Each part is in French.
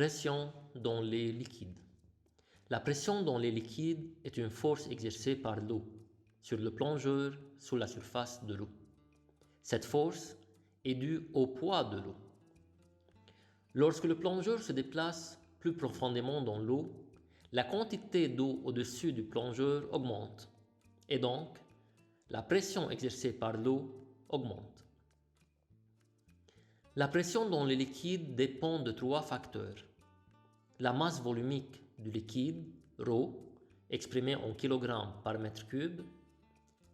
Pression dans les liquides. La pression dans les liquides est une force exercée par l'eau sur le plongeur sous la surface de l'eau. Cette force est due au poids de l'eau. Lorsque le plongeur se déplace plus profondément dans l'eau, la quantité d'eau au-dessus du plongeur augmente et donc la pression exercée par l'eau augmente. La pression dans les liquides dépend de trois facteurs. La masse volumique du liquide, ρ, exprimée en kg par mètre cube,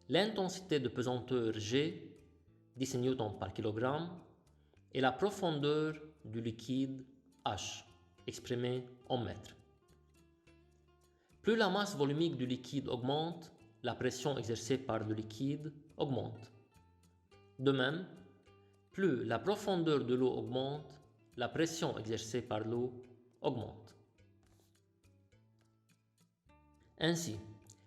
l'intensité de pesanteur G, 10 N par kg, et la profondeur du liquide H, exprimée en mètres. Plus la masse volumique du liquide augmente, la pression exercée par le liquide augmente. De même, plus la profondeur de l'eau augmente, la pression exercée par l'eau augmente. Ainsi,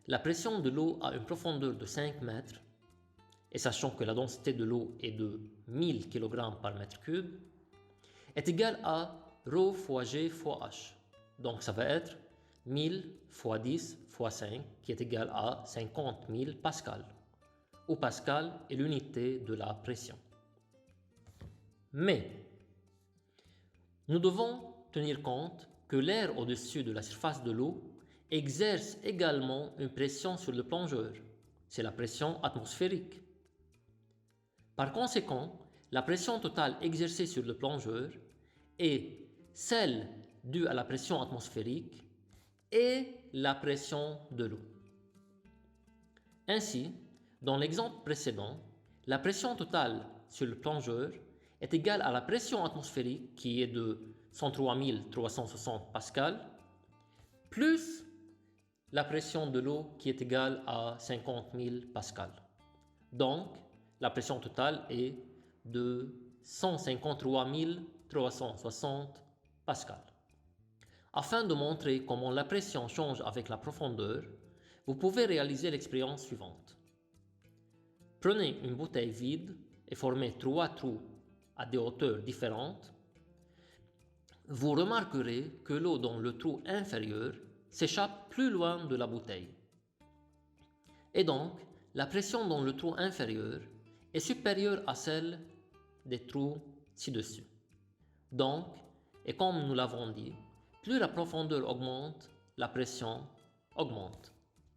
la pression de l'eau à une profondeur de 5 mètres, et sachant que la densité de l'eau est de 1000 kg par mètre cube, est égale à ρ fois G fois H. Donc ça va être 1000 fois 10 fois 5 qui est égal à 50 000 pascal, où pascal est l'unité de la pression. Mais nous devons tenir compte que l'air au-dessus de la surface de l'eau exerce également une pression sur le plongeur. C'est la pression atmosphérique. Par conséquent, la pression totale exercée sur le plongeur est celle due à la pression atmosphérique et la pression de l'eau. Ainsi, dans l'exemple précédent, la pression totale sur le plongeur est égale à la pression atmosphérique qui est de 103 360 pascal plus la pression de l'eau qui est égale à 50 000 pascal. Donc, la pression totale est de 153 360 pascal. Afin de montrer comment la pression change avec la profondeur, vous pouvez réaliser l'expérience suivante. Prenez une bouteille vide et formez 3 trous à des hauteurs différentes. Vous remarquerez que l'eau dans le trou inférieur s'échappe plus loin de la bouteille. Et donc, la pression dans le trou inférieur est supérieure à celle des trous ci-dessus. Donc, et comme nous l'avons dit, plus la profondeur augmente, la pression augmente.